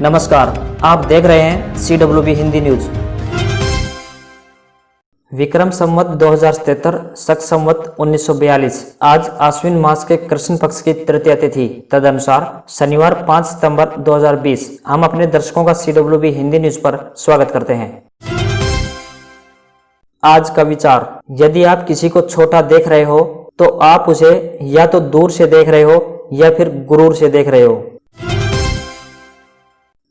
नमस्कार, आप देख रहे हैं CWB हिंदी न्यूज। विक्रम संवत 2077 शक संवत 1942 आज आश्विन मास के कृष्ण पक्ष की तृतीया तिथि, तदनुसार शनिवार 5 सितंबर 2020। हम अपने दर्शकों का CWB हिंदी न्यूज पर स्वागत करते हैं। आज का विचार, यदि आप किसी को छोटा देख रहे हो तो आप उसे या तो दूर से देख रहे हो या फिर गुरूर से देख रहे हो।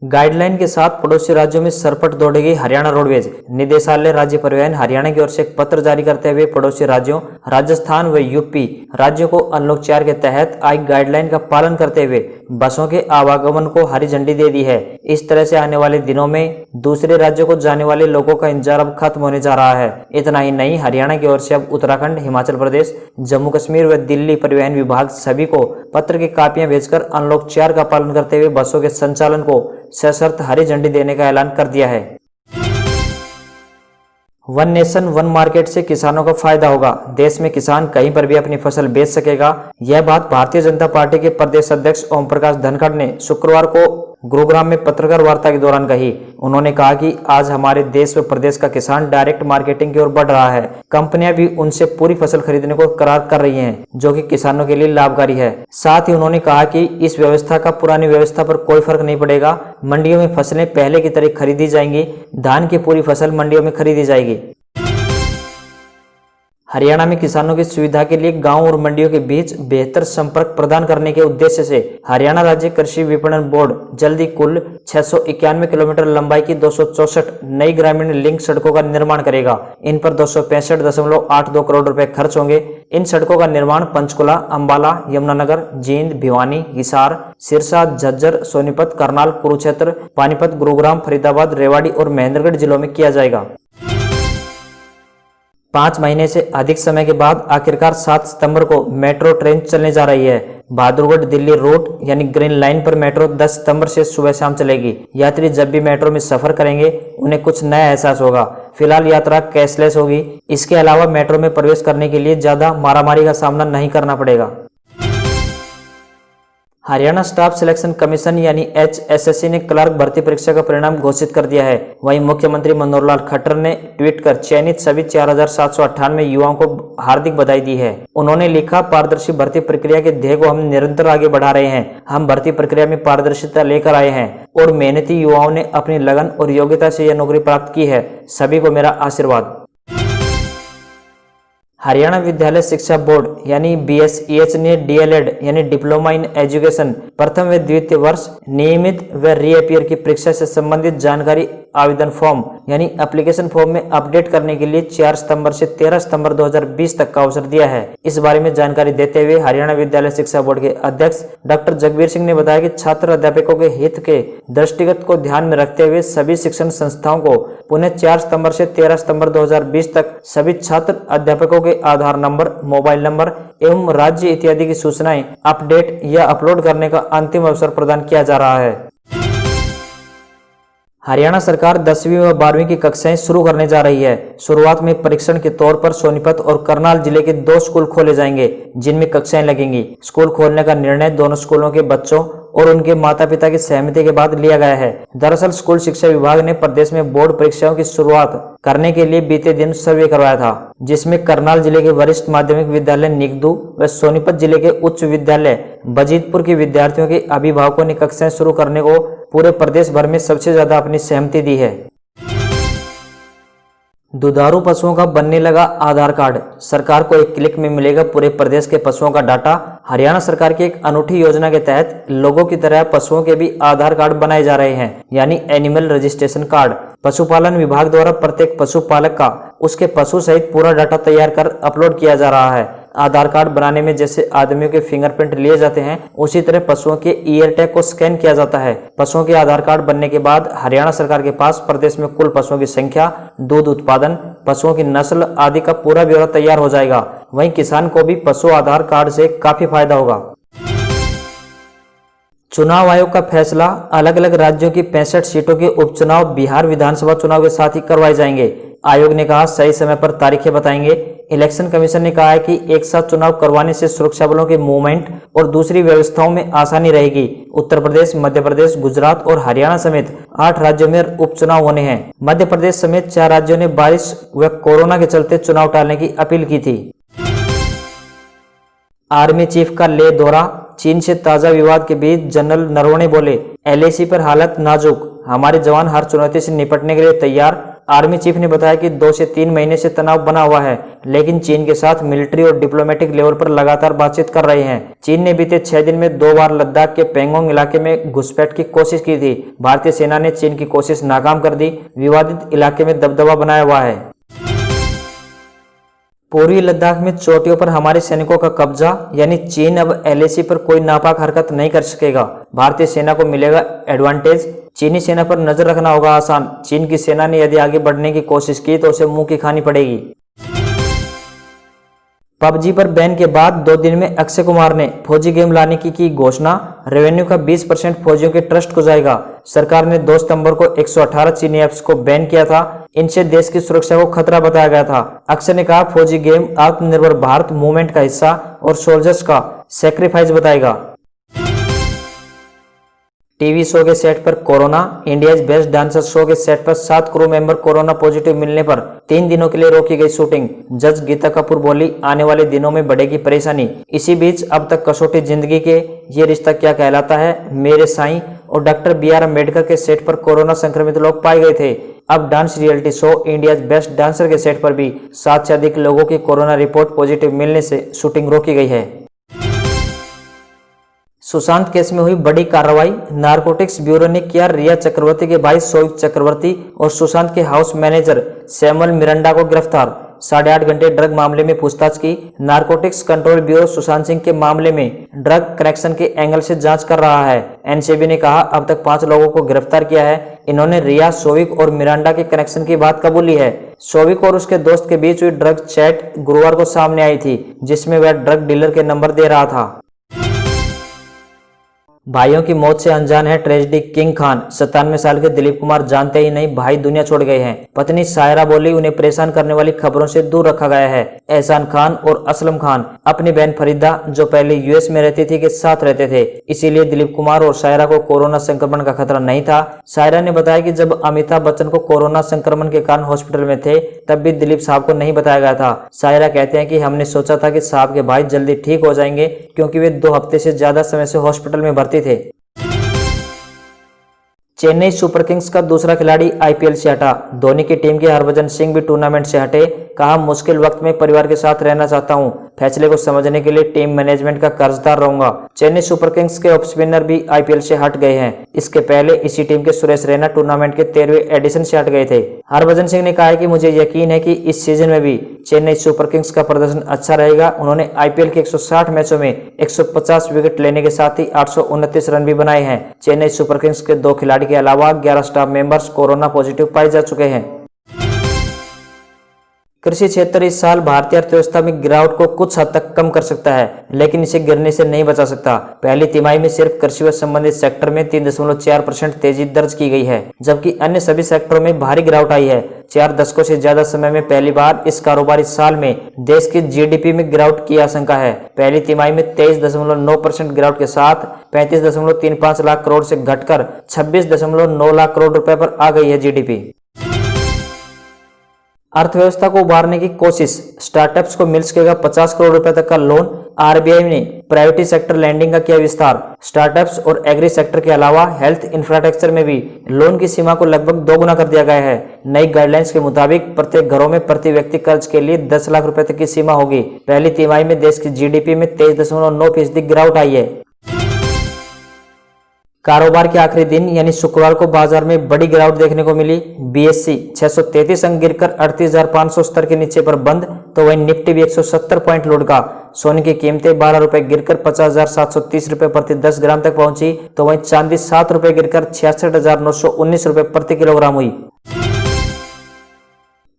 गाइडलाइन के साथ पड़ोसी राज्यों में सरपट दौड़ेगी हरियाणा रोडवेज। निदेशालय राज्य परिवहन हरियाणा की ओर से एक पत्र जारी करते हुए पड़ोसी राज्यों राजस्थान व यूपी राज्यों को अनलॉक 4 के तहत आई गाइडलाइन का पालन करते हुए बसों के आवागमन को हरी झंडी दे दी है। इस तरह से आने वाले दिनों में दूसरे राज्यों को जाने वाले लोगों का इंतजार अब खत्म होने जा रहा है। इतना ही नहीं, हरियाणा की ओर से अब उत्तराखंड, हिमाचल प्रदेश, जम्मू कश्मीर व दिल्ली परिवहन विभाग सभी को पत्र की कापियां भेजकर अनलॉक 4 का पालन करते हुए बसों के संचालन को सशर्त हरी झंडी देने का ऐलान कर दिया है। वन नेशन वन मार्केट से किसानों को फायदा होगा। देश में किसान कहीं पर भी अपनी फसल बेच सकेगा। यह बात भारतीय जनता पार्टी के प्रदेश अध्यक्ष ओम प्रकाश धनखड़ ने शुक्रवार को गुरुग्राम में पत्रकार वार्ता के दौरान कही। उन्होंने कहा कि आज हमारे देश व प्रदेश का किसान डायरेक्ट मार्केटिंग की ओर बढ़ रहा है। कंपनियां भी उनसे पूरी फसल खरीदने को करार कर रही हैं, जो कि किसानों के लिए लाभकारी है। साथ ही उन्होंने कहा कि इस व्यवस्था का पुरानी व्यवस्था पर कोई फर्क नहीं पड़ेगा। मंडियों में फसलें पहले की तरह खरीदी जाएंगी। धान की पूरी फसल मंडियों में खरीदी जाएगी। हरियाणा में किसानों की सुविधा के लिए गांव और मंडियों के बीच बेहतर संपर्क प्रदान करने के उद्देश्य से हरियाणा राज्य कृषि विपणन बोर्ड जल्दी कुल 691 किलोमीटर लंबाई की 264 नई ग्रामीण लिंक सड़कों का निर्माण करेगा। इन पर 265.82 करोड़ रुपए खर्च होंगे। इन सड़कों का निर्माण पंचकुला, अंबाला, यमुनानगर, जींद, भिवानी, हिसार, सिरसा, झज्जर, सोनीपत, करनाल, कुरुक्षेत्र, पानीपत, गुरुग्राम, फरीदाबाद, रेवाड़ी और महेंद्रगढ़ जिलों में किया जाएगा। 5 महीने से अधिक समय के बाद आखिरकार 7 सितंबर को मेट्रो ट्रेन चलने जा रही है। बहादुरगढ़ दिल्ली रूट यानी ग्रीन लाइन पर मेट्रो 10 सितंबर से सुबह शाम चलेगी। यात्री जब भी मेट्रो में सफर करेंगे उन्हें कुछ नया एहसास होगा। फिलहाल यात्रा कैशलेस होगी। इसके अलावा मेट्रो में प्रवेश करने के लिए ज्यादा मारामारी का सामना नहीं करना पड़ेगा। हरियाणा स्टाफ सिलेक्शन कमीशन यानी HSSC ने क्लर्क भर्ती परीक्षा का परिणाम घोषित कर दिया है। वहीं मुख्यमंत्री मनोहर लाल खट्टर ने ट्वीट कर चयनित सभी 4798 युवाओं को हार्दिक बधाई दी है। उन्होंने लिखा, पारदर्शी भर्ती प्रक्रिया के ध्येय को हम निरंतर आगे बढ़ा रहे हैं। हम भर्ती प्रक्रिया में पारदर्शिता लेकर आए हैं और मेहनती युवाओं ने अपनी लगन और योग्यता से यह नौकरी प्राप्त की है। सभी को मेरा आशीर्वाद। हरियाणा विद्यालय शिक्षा बोर्ड यानी BSEH ने DLED यानी डिप्लोमा इन एजुकेशन प्रथम व द्वितीय वर्ष नियमित व रीअपियर की परीक्षा से संबंधित जानकारी आवेदन फॉर्म यानी एप्लीकेशन फॉर्म में अपडेट करने के लिए 4 सितंबर से 13 सितंबर 2020 तक का अवसर दिया है। इस बारे में जानकारी देते हुए हरियाणा विद्यालय शिक्षा बोर्ड के अध्यक्ष डॉक्टर जगबीर सिंह ने बताया कि छात्र अध्यापकों के हित के दृष्टिगत को ध्यान में रखते हुए सभी शिक्षण संस्थाओं को पुनः 4 सितंबर से 13 सितंबर 2020 तक सभी छात्र अध्यापकों के आधार नंबर, मोबाइल नंबर एवं राज्य इत्यादि की सूचनाएं अपडेट या अपलोड करने का अंतिम अवसर प्रदान किया जा रहा है। हरियाणा सरकार 10वीं व 12वीं की कक्षाएं शुरू करने जा रही है। शुरुआत में परीक्षण के तौर पर सोनीपत और करनाल जिले के 2 स्कूल खोले जाएंगे जिनमें कक्षाएं लगेंगी। स्कूल खोलने का निर्णय दोनों स्कूलों के बच्चों और उनके माता पिता की सहमति के बाद लिया गया है। दरअसल स्कूल शिक्षा विभाग ने प्रदेश में बोर्ड परीक्षाओं की शुरुआत करने के लिए बीते दिन सर्वे करवाया था, जिसमें करनाल जिले के वरिष्ठ माध्यमिक विद्यालय निगदू व सोनीपत जिले के उच्च विद्यालय बजीतपुर के विद्यार्थियों के अभिभावकों ने कक्षाएं शुरू करने को पूरे प्रदेश भर में सबसे ज्यादा अपनी सहमति दी है। दुधारू पशुओं का बनने लगा आधार कार्ड। सरकार को एक क्लिक में मिलेगा पूरे प्रदेश के पशुओं का डाटा। हरियाणा सरकार की एक अनूठी योजना के तहत लोगों की तरह पशुओं के भी आधार कार्ड बनाए जा रहे हैं, यानी एनिमल रजिस्ट्रेशन कार्ड। पशुपालन विभाग द्वारा प्रत्येक पशुपालक का उसके पशु सहित पूरा डाटा तैयार कर अपलोड किया जा रहा है। आधार कार्ड बनाने में जैसे आदमियों के फिंगरप्रिंट लिए जाते हैं, उसी तरह पशुओं के ईयर टैग को स्कैन किया जाता है। पशुओं के आधार कार्ड बनने के बाद हरियाणा सरकार के पास प्रदेश में कुल पशुओं की संख्या, दूध उत्पादन, पशुओं की नस्ल आदि का पूरा ब्यौरा तैयार हो जाएगा। वहीं किसान को भी पशु आधार कार्ड से काफी फायदा होगा। चुनाव आयोग का फैसला, अलग अलग राज्यों की 65 सीटों के उपचुनाव बिहार विधानसभा चुनाव के साथ ही करवाए जाएंगे। आयोग ने कहा सही समय पर तारीखें बताएंगे। इलेक्शन कमीशन ने कहा है कि एक साथ चुनाव करवाने से सुरक्षा बलों के मूवमेंट और दूसरी व्यवस्थाओं में आसानी रहेगी। उत्तर प्रदेश, मध्य प्रदेश, गुजरात और हरियाणा समेत 8 राज्यों में उपचुनाव होने हैं। मध्य प्रदेश समेत 4 राज्यों ने बारिश व कोरोना के चलते चुनाव टालने की अपील की थी। आर्मी चीफ का लेह दौरा, चीन से ताजा विवाद के बीच जनरल नरवणे बोले, LAC पर हालत नाजुक, हमारे जवान हर चुनौती से निपटने के लिए तैयार। आर्मी चीफ ने बताया कि 2 से 3 महीने से तनाव बना हुआ है, लेकिन चीन के साथ मिलिट्री और डिप्लोमेटिक लेवल पर लगातार बातचीत कर रहे हैं। चीन ने बीते 6 दिन में 2 बार लद्दाख के पेंगोंग इलाके में घुसपैठ की कोशिश की थी। भारतीय सेना ने चीन की कोशिश नाकाम कर दी। विवादित इलाके में दबदबा बनाया हुआ है। पूर्वी लद्दाख में चोटियों पर हमारे सैनिकों का कब्जा, यानी चीन अब LAC पर कोई नापाक हरकत नहीं कर सकेगा। भारतीय सेना को मिलेगा एडवांटेज। चीनी सेना पर नजर रखना होगा आसान। चीन की सेना ने यदि आगे बढ़ने की कोशिश की तो उसे मुंह की खानी पड़ेगी। PUBG पर बैन के बाद 2 दिन में अक्षय कुमार ने फौजी गेम लाने की घोषणा। रेवेन्यू का 20% फौजियों के ट्रस्ट को जाएगा। सरकार ने 2 सितंबर को 118 चीनी ऐप्स को बैन किया था। इनसे देश की सुरक्षा को खतरा बताया गया था। अक्षय ने कहा, फौजी गेम आत्मनिर्भर भारत मूवमेंट का हिस्सा और सोल्जर्स का सैक्रिफाइस बताएगा। टीवी शो के सेट पर corona. India's best dancer show के सेट पर 7 क्रू मेंबर कोरोना पॉजिटिव मिलने पर 3 दिनों के लिए रोकी गई शूटिंग। जज गीता कपूर बोली, आने वाले दिनों में बढ़ेगी परेशानी। इसी बीच अब तक कसौटी जिंदगी के ये रिश्ता क्या कहलाता है, मेरे साईं और डॉक्टर BR अम्बेडकर के सेट पर कोरोना संक्रमित लोग पाए गए थे। अब dance reality show India's best dancer के सेट पर भी 7 से अधिक लोगों की कोरोना रिपोर्ट पॉजिटिव मिलने से शूटिंग रोकी गई है। सुशांत केस में हुई बड़ी कार्रवाई। नारकोटिक्स ब्यूरो ने किया रिया चक्रवर्ती के भाई शोविक चक्रवर्ती और सुशांत के हाउस मैनेजर सैमुअल मिरांडा को गिरफ्तार। 8.5 घंटे ड्रग मामले में पूछताछ की। Narcotics control bureau Sushant Singh के मामले में ड्रग कनेक्शन के एंगल से जांच कर रहा है। NCB ने कहा, अब तक 5 लोगों को गिरफ्तार किया है। इन्होंने रिया, शोविक और मिरांडा के कनेक्शन की बात कबूली है। शोविक और उसके दोस्त के बीच हुई ड्रग चैट गुरुवार को सामने आई थी, जिसमें वह ड्रग डीलर के नंबर दे रहा था। भाइयों की मौत से अनजान है ट्रेजेडी किंग खान। 97 साल के दिलीप कुमार जानते ही नहीं भाई दुनिया छोड़ गए हैं। पत्नी सायरा बोली, उन्हें परेशान करने वाली खबरों से दूर रखा गया है। एहसान खान और असलम खान अपनी बहन फरीदा, जो पहले US में रहती थी, के साथ रहते थे। इसीलिए दिलीप कुमार और सायरा को कोरोना संक्रमण का खतरा नहीं था। सायरा ने बताया कि जब अमिताभ बच्चन को कोरोना संक्रमण के कारण हॉस्पिटल में थे, तब भी दिलीप साहब को नहीं बताया गया था। सायरा कहते हैं कि हमने सोचा था कि साहब के भाई जल्दी ठीक हो जाएंगे, क्योंकि वे 2 हफ्ते से ज्यादा समय से हॉस्पिटल में भर्ती थे। चेन्नई सुपर किंग्स का दूसरा खिलाड़ी IPL से हटा। धोनी की टीम के हरभजन सिंह भी टूर्नामेंट से हटे। कहा, मुश्किल वक्त में परिवार के साथ रहना चाहता हूं। फैसले को समझने के लिए टीम मैनेजमेंट का कर्जदार रहूंगा। चेन्नई सुपर किंग्स के ऑफ स्पिनर भी IPL से हट गए हैं। इसके पहले इसी टीम के सुरेश रैना टूर्नामेंट के 13वें एडिशन से हट गए थे। हरभजन सिंह ने कहा है कि मुझे यकीन है कि इस सीजन में भी चेन्नई सुपर किंग्स का प्रदर्शन अच्छा रहेगा। उन्होंने IPL के 160 मैचों में 150 विकेट लेने के साथ ही 829 रन भी बनाए हैं। चेन्नई सुपर किंग्स के 2 खिलाड़ी के अलावा 11 स्टाफ मेंबर्स कोरोना पॉजिटिव पाए जा चुके हैं। कृषि क्षेत्र इस साल भारतीय अर्थव्यवस्था में गिरावट को कुछ हद तक कम कर सकता है, लेकिन इसे गिरने से नहीं बचा सकता। पहली तिमाही में सिर्फ कृषि व संबंधित सेक्टर में 3.4% तेजी दर्ज की गई है, जबकि अन्य सभी सेक्टरों में भारी गिरावट आई है। 4 दशकों से ज्यादा समय में पहली बार इस कारोबारी साल में देश की GDP में गिरावट की आशंका है। पहली तिमाही में 23.9% गिरावट के साथ 35.35 लाख करोड़ से घटकर 26.9 लाख करोड़ रुपए पर आ गई है GDP। अर्थव्यवस्था को उभारने की कोशिश। स्टार्टअप्स को मिल सकेगा 50 करोड़ रुपए तक का लोन। RBI ने प्राइवेट सेक्टर लैंडिंग का किया विस्तार। स्टार्टअप्स और एग्री सेक्टर के अलावा हेल्थ इंफ्रास्ट्रक्चर में भी लोन की सीमा को लगभग 2 गुना कर दिया गया है। नई गाइडलाइंस के मुताबिक प्रत्येक घरों में प्रति व्यक्ति कर्ज के लिए 10 लाख रुपए तक की सीमा होगी। पहली तिमाही में देश की GDP में 23.9% गिरावट आई है। कारोबार के आखिरी दिन यानी शुक्रवार को बाजार में बड़ी गिरावट देखने को मिली। BSE 633 अंक गिरकर 38,500 स्तर के नीचे पर बंद, तो वहीं निफ्टी भी 170 पॉइंट लुढ़का। सोने की कीमतें 12 रुपए गिरकर 50,730 रुपए प्रति 10 ग्राम तक पहुंची, तो वहीं चांदी 7 रुपए गिरकर 66,919 रुपए प्रति किलोग्राम हुई।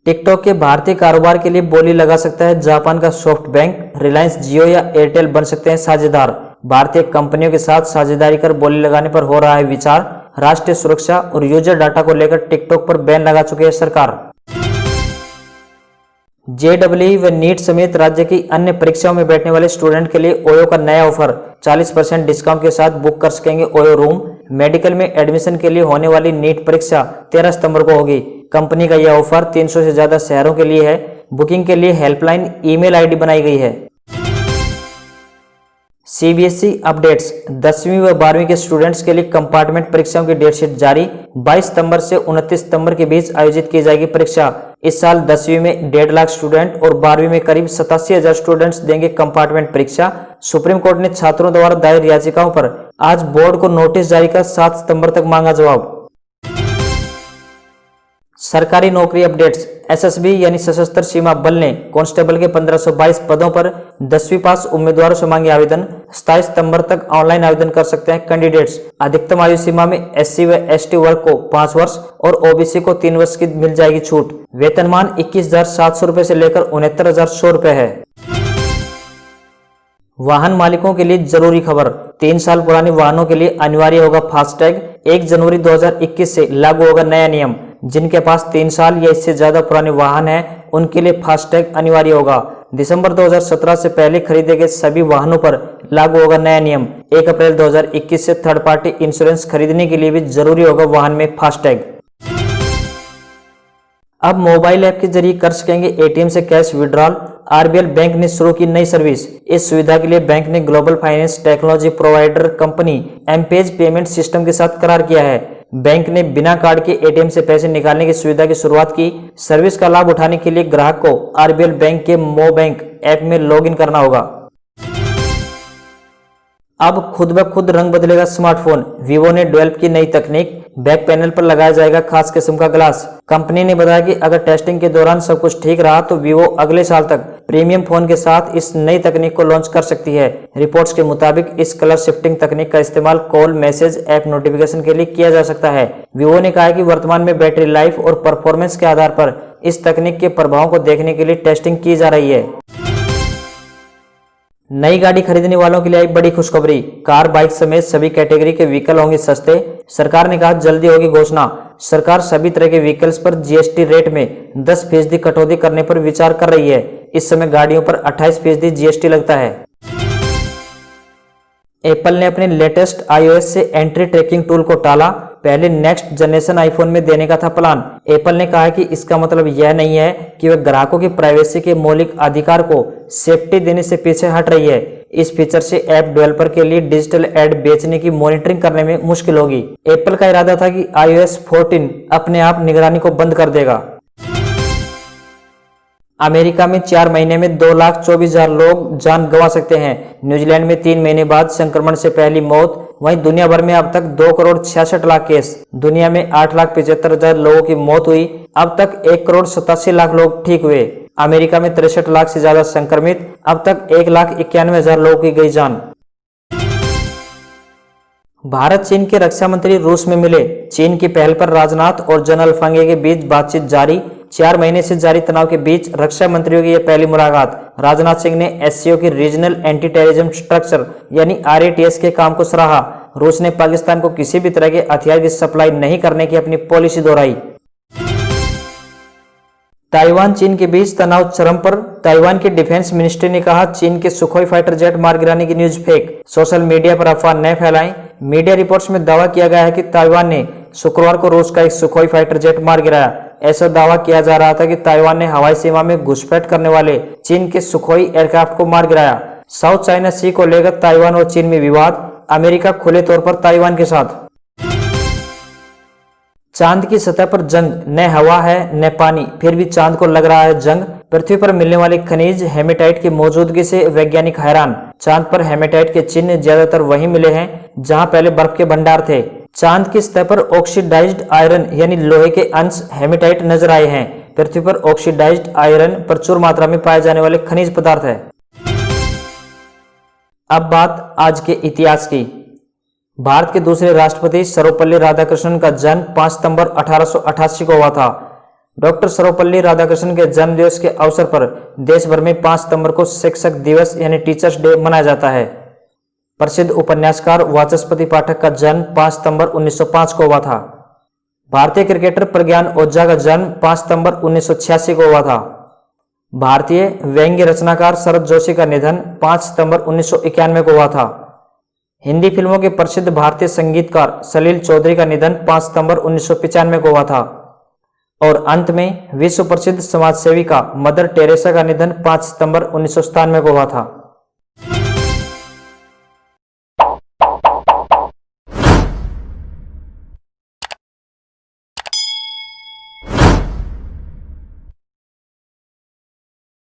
टिकटॉक के भारतीय कारोबार के लिए बोली लगा सकता है जापान का सॉफ्टबैंक। रिलायंस जियो या एयरटेल बन सकते हैं साझेदार। भारतीय कंपनियों के साथ साझेदारी कर बोली लगाने पर हो रहा है विचार। राष्ट्रीय सुरक्षा और यूजर डाटा को लेकर टिकटॉक पर बैन लगा चुकी है सरकार। जेईई व नीट समेत राज्य की अन्य परीक्षाओं में बैठने वाले स्टूडेंट के लिए ओयो का नया ऑफर 40% डिस्काउंट के साथ बुक कर सकेंगे ओयो रूम। मेडिकल में एडमिशन के लिए होने वाली नीट परीक्षा 13 सितंबर को होगी। कंपनी का यह ऑफर 300 से ज्यादा शहरों के लिए है। बुकिंग के लिए हेल्पलाइन ईमेल आईडी बनाई गई है। सीबीएसई अपडेट्स 10वीं व 12वीं के स्टूडेंट्स के लिए कंपार्टमेंट परीक्षाओं की डेटशीट जारी। 22 सितंबर से 29 सितंबर के बीच आयोजित की जाएगी परीक्षा। इस साल 10वीं में 1.5 लाख स्टूडेंट और 12वीं में करीब 87,000 स्टूडेंट्स देंगे कंपार्टमेंट परीक्षा। सुप्रीम कोर्ट ने छात्रों द्वारा दायर याचिकाओं पर आज बोर्ड को नोटिस जारी कर 7 सितंबर तक मांगा जवाब। सरकारी नौकरी अपडेट्स एसएसबी यानी सशस्त्र सीमा बल ने कांस्टेबल के 1522 पदों पर 10वीं पास उम्मीदवारों से मांगे आवेदन। 27 सितंबर तक ऑनलाइन आवेदन कर सकते हैं कैंडिडेट्स। अधिकतम आयु सीमा में एससी व एसटी वर्ग को 5 वर्ष और ओबीसी को 3 वर्ष की मिल जाएगी छूट। वेतनमान 21,700 रुपए से लेकर 69,100 रुपए है। वाहन मालिकों के लिए जरूरी खबर। 3 साल पुराने वाहनों के लिए अनिवार्य होगा फास्टैग। 1 जनवरी 2021 से लागू होगा नया नियम। जिनके पास 3 साल या इससे ज्यादा पुराने वाहन हैं उनके लिए फास्टैग अनिवार्य होगा। दिसंबर 2017 से पहले खरीदे गए सभी वाहनों पर लागू होगा नया नियम। 1 अप्रैल 2021 से थर्ड पार्टी इंश्योरेंस खरीदने के लिए भी जरूरी होगा वाहन में फास्टैग। अब मोबाइल ऐप के जरिए कर सकेंगे एटीएम से कैश विड्रॉल। आरबीएल बैंक ने शुरू की नई सर्विस। इस सुविधा के लिए बैंक ने global finance technology provider company एमपेज पेमेंट सिस्टम के साथ करार किया है। बैंक ने बिना कार्ड के एटीएम से पैसे निकालने की सुविधा की शुरुआत की। सर्विस का लाभ उठाने के लिए ग्राहक को आरबीएल बैंक के मो बैंक ऐप में लॉगिन करना होगा। अब खुद ब खुद रंग बदलेगा स्मार्टफोन। वीवो ने डेवलप की नई तकनीक। बैक पैनल पर लगाया जाएगा खास किस्म का ग्लास। कंपनी ने बताया कि अगर टेस्टिंग के दौरान सब कुछ ठीक रहा तो वीवो अगले साल तक प्रीमियम फोन के साथ इस नई तकनीक को लॉन्च कर सकती है। रिपोर्ट्स के मुताबिक इस कलर शिफ्टिंग तकनीक का इस्तेमाल कॉल, मैसेज, ऐप नोटिफिकेशन के लिए किया जा सकता है। वीवो ने कहा है कि वर्तमान में बैटरी लाइफ और परफॉर्मेंस के आधार पर इस तकनीक के प्रभावों को देखने के लिए टेस्टिंग की जा रही है। नई गाड़ी खरीदने वालों के लिए आई बड़ी खुशखबरी। कार, बाइक समेत सभी कैटेगरी के व्हीकल होंगे सस्ते। सरकार ने कहा जल्दी होगी घोषणा। सरकार सभी तरह के व्हीकल्स पर जीएसटी रेट में 10% कटौती करने पर विचार कर रही है। इस समय गाड़ियों पर 28% जीएसटी लगता है। एप्पल ने अपने लेटेस्ट आईओएस से एंट्री ट्रैकिंग टूल को टाला। पहले नेक्स्ट जनरेशन आईफोन में देने का था प्लान। एप्पल ने कहा है कि इसका मतलब यह नहीं है कि वह ग्राहकों की प्राइवेसी के मौलिक अधिकार को सेफ्टी देने से पीछे हट रही है। इस फीचर से ऐप डेवलपर के लिए डिजिटल एड बेचने की मॉनिटरिंग करने में मुश्किल होगी। एप्पल का इरादा था कि iOS 14 अपने आप निगरानी को बंद कर देगा। अमेरिका में 4 महीने में 2,24,000 लोग जान गंवा सकते हैं। न्यूजीलैंड में 3 महीने बाद संक्रमण से पहली मौत। वहीं दुनिया भर में अब तक 2,66,00,000 केस। दुनिया में 8,75,000 लोगों की मौत हुई। अब तक 1,87,00,000 लोग ठीक हुए। अमेरिका में 63 लाख से ज्यादा संक्रमित। अब तक 1,91,000 लोगों की गई जान। भारत चीन के रक्षा मंत्री रूस में मिले। चीन की पहल पर राजनाथ और जनरल फंगे के बीच बातचीत जारी। 4 महीने से जारी तनाव के बीच रक्षा मंत्रियों की यह पहली मुलाकात। राजनाथ सिंह ने एससीओ की रीजनल एंटी टेररिज्म स्ट्रक्चर यानी आरएटीएस के काम को सराहा। रूस ने पाकिस्तान को किसी भी तरह के हथियार की सप्लाई नहीं करने की अपनी पॉलिसी दोहराई। ताइवान चीन के बीच तनाव चरम पर। ताइवान के डिफेंस मिनिस्ट्री ने कहा चीन के सुखोई फाइटर जेट मार गिराने की न्यूज फेक। सोशल मीडिया पर अफवाह न फैलाएं। मीडिया रिपोर्ट्स में दावा किया गया है कि ताइवान ने शुक्रवार को रूस का एक सुखोई फाइटर जेट मार गिराया। ऐसा दावा किया जा रहा था कि ताइवान ने हवाई सीमा में घुसपैठ करने वाले चीन के सुखोई एयरक्राफ्ट को मार गिराया। साउथ चाइना सी को लेकर ताइवान और चीन में विवाद। अमेरिका खुले तौर पर ताइवान के साथ। चांद की सतह पर जंग। न हवा है न पानी, फिर भी चांद को लग रहा है जंग। पृथ्वी पर मिलने वाले खनिज हेमेटाइट की मौजूदगी से वैज्ञानिक हैरान। चांद पर हेमेटाइट के चिन्ह ज्यादातर वहीं मिले हैं जहां पहले बर्फ के भंडार थे। चांद की सतह पर ऑक्सीडाइज्ड आयरन यानी लोहे के अंश हेमेटाइट नजर आए हैं। पृथ्वी पर ऑक्सीडाइज्ड आयरन प्रचुर मात्रा में पाए जाने वाले खनिज पदार्थ है। अब बात आज के इतिहास की। भारत के दूसरे राष्ट्रपति सर्वपल्ली राधाकृष्णन का जन्म 5 सितंबर 1888 को हुआ था। डॉक्टर सर्वपल्ली राधाकृष्णन के जन्म दिवस के अवसर पर देश भर में 5 सितंबर को शिक्षक दिवस यानी टीचर्स डे मनाया जाता है। प्रसिद्ध उपन्यासकार वाचस्पति पाठक का जन्म 5 सितंबर 1905 को हुआ था। भारतीय क्रिकेटर प्रज्ञान ओझा का जन्म 5 सितंबर 1986 को हुआ था। भारतीय व्यंग्य रचनाकार शरद जोशी का निधन 5 सितंबर 1991 को हुआ था। हिंदी फिल्मों के प्रसिद्ध भारतीय संगीतकार सलील चौधरी का निधन 5 सितंबर 1995 को हुआ था। और अंत में विश्व प्रसिद्ध समाज सेविका मदर टेरेसा का निधन 5 सितंबर 1997 को हुआ था।